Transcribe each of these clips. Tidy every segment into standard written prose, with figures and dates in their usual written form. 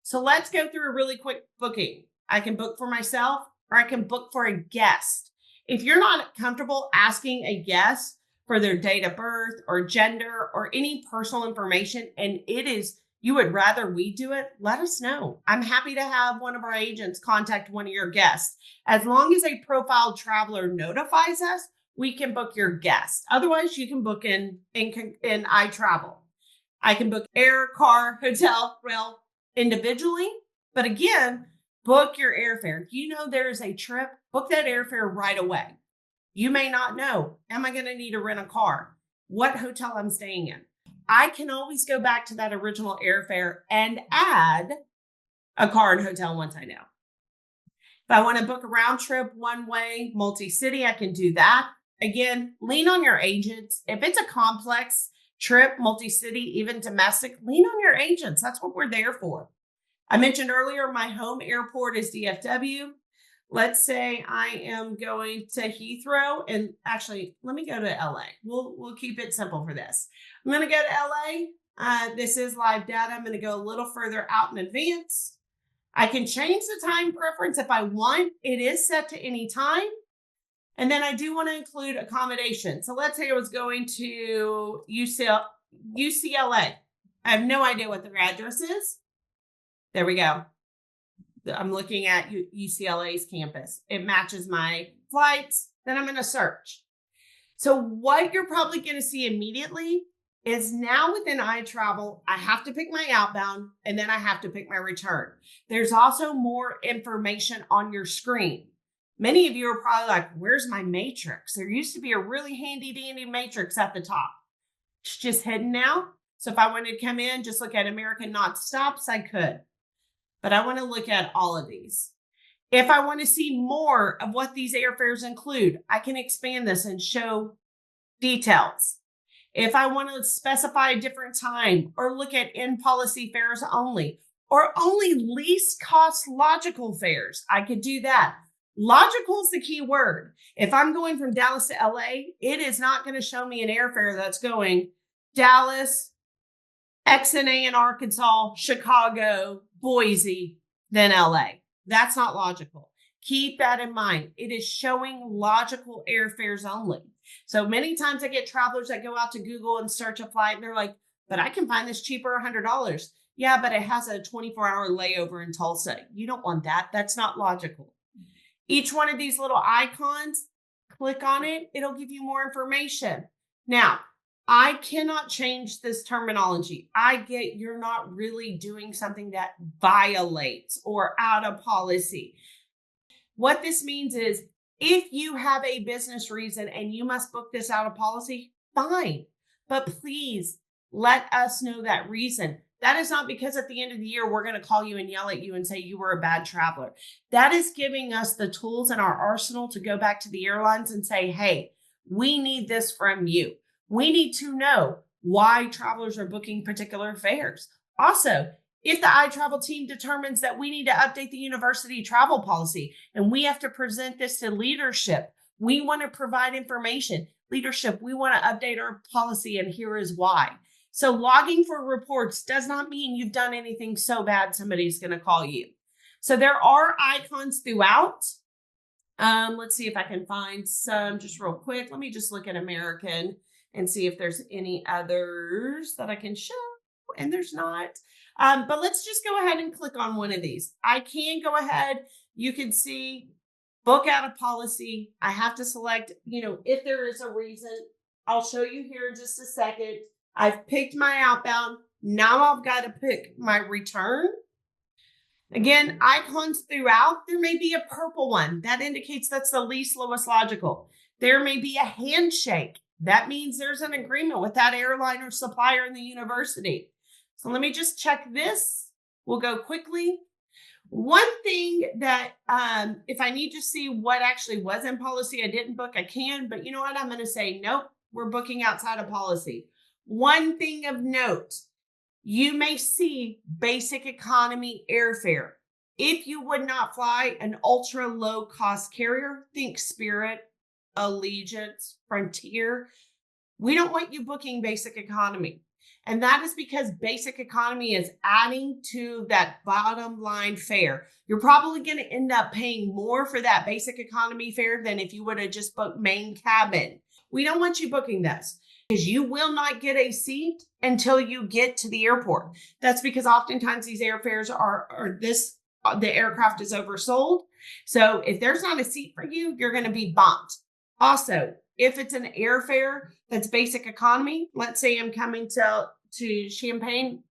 So let's go through a really quick booking. I can book for myself or I can book for a guest. If you're not comfortable asking a guest for their date of birth or gender or any personal information, and you would rather we do it, let us know. I'm happy to have one of our agents contact one of your guests. As long as a profiled traveler notifies us, we can book your guest. Otherwise, you can book in iTravel. I can book air, car, hotel, rail individually. But again, book your airfare. If you know there is a trip, book that airfare right away. You may not know, am I going to need to rent a car? What hotel I'm staying in? I can always go back to that original airfare and add a car and hotel once I know. If I want to book a round trip one way, multi-city, I can do that. Again, lean on your agents. If it's a complex trip, multi-city, even domestic, lean on your agents. That's what we're there for. I mentioned earlier, my home airport is DFW. Let's say I am going to Heathrow, and actually, let me go to LA. We'll keep it simple for this. I'm going to go to LA. This is live data. I'm going to go a little further out in advance. I can change the time preference if I want. It is set to any time. And then I do want to include accommodation. So let's say I was going to UCLA. I have no idea what their address is. There we go. I'm looking at UCLA's campus. It matches my flights. Then I'm going to search. So what you're probably going to see immediately is now within iTravel, I have to pick my outbound and then I have to pick my return. There's also more information on your screen. Many of you are probably like, where's my matrix? There used to be a really handy dandy matrix at the top. It's just hidden now. So if I wanted to come in, just look at American not stops, I could. But I want to look at all of these. If I want to see more of what these airfares include, I can expand this and show details. If I want to specify a different time or look at in-policy fares only, or only least cost logical fares, I could do that. Logical is the key word. If I'm going from Dallas to LA, it is not going to show me an airfare that's going Dallas, XNA in Arkansas, Chicago, Boise, then LA. That's not logical. Keep that in mind. It is showing logical airfares only. So many times I get travelers that go out to Google and search a flight and they're like, but I can find this cheaper, $100. Yeah, but it has a 24-hour layover in Tulsa. You don't want that. That's not logical. Each one of these little icons, click on it. It'll give you more information. Now, I cannot change this terminology. I get you're not really doing something that violates or out of policy. What this means is if you have a business reason and you must book this out of policy, fine. But please let us know that reason. That is not because at the end of the year, we're going to call you and yell at you and say you were a bad traveler. That is giving us the tools in our arsenal to go back to the airlines and say, hey, we need this from you. We need to know why travelers are booking particular fares. Also, if the iTravel team determines that we need to update the university travel policy and we have to present this to leadership, we want to provide information. Leadership, we want to update our policy and here is why. So logging for reports does not mean you've done anything so bad somebody's going to call you. So there are icons throughout. Let's see if I can find some just real quick. Let me just look at American and see if there's any others that I can show. And there's not. But let's just go ahead and click on one of these. I can go ahead. You can see book out of policy. I have to select, if there is a reason. I'll show you here in just a second. I've picked my outbound. Now I've got to pick my return. Again, icons throughout. There may be a purple one. That indicates that's the least lowest logical. There may be a handshake. That means there's an agreement with that airline or supplier in the university. So let me just check this. We'll go quickly. One thing that if I need to see what actually was in policy, I didn't book, I can. But you know what? I'm going to say, nope, we're booking outside of policy. One thing of note, you may see basic economy airfare. If you would not fly an ultra low cost carrier, think Spirit, Allegiant, Frontier. We don't want you booking basic economy. And that is because basic economy is adding to that bottom line fare. You're probably going to end up paying more for that basic economy fare than if you would have just booked main cabin. We don't want you booking this because you will not get a seat until you get to the airport. That's because oftentimes these airfares the aircraft is oversold. So if there's not a seat for you, you're going to be bumped. Also, if it's an airfare that's basic economy, let's say I'm coming to Champaign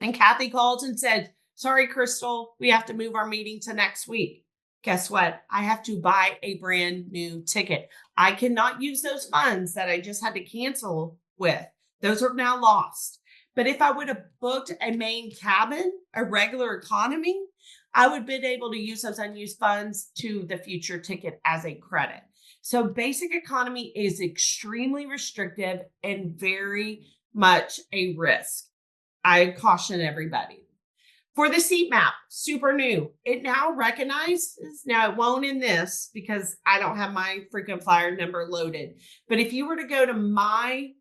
and Kathy calls and said, sorry, Crystal, we have to move our meeting to next week. Guess what? I have to buy a brand new ticket. I cannot use those funds that I just had to cancel with. Those are now lost. But if I would have booked a main cabin, a regular economy, I would have been able to use those unused funds to the future ticket as a credit. So basic economy is extremely restrictive and very much a risk. I caution everybody. For the seat map, super new. It now recognizes, now it won't in this because I don't have my frequent flyer number loaded. But if you were to go to my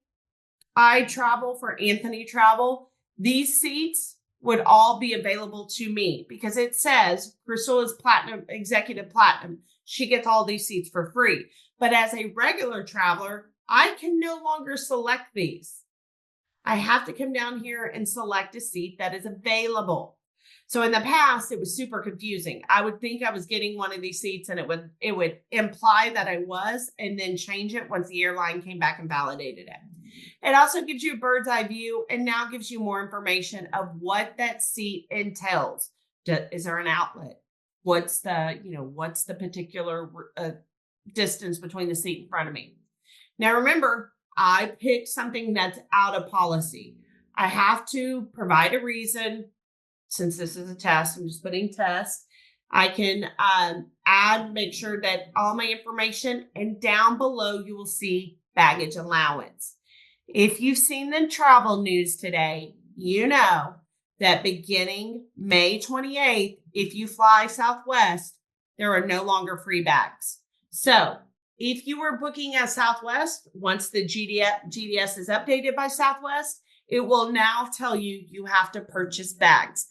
iTravel for Anthony Travel, these seats would all be available to me because it says Crystal is platinum, executive platinum. She gets all these seats for free. But as a regular traveler, I can no longer select these. I have to come down here and select a seat that is available. So in the past, it was super confusing. I would think I was getting one of these seats and it would imply that I was, and then change it once the airline came back and validated it. It also gives you a bird's eye view and now gives you more information of what that seat entails. Is there an outlet? What's the particular distance between the seat in front of me? Now, remember, I picked something that's out of policy. I have to provide a reason. Since this is a test, I'm just putting test. I can make sure that all my information, and down below you will see baggage allowance. If you've seen the travel news today, you know that beginning May 28th, if you fly Southwest, there are no longer free bags. So if you were booking at Southwest, once the GDS is updated by Southwest, it will now tell you you have to purchase bags.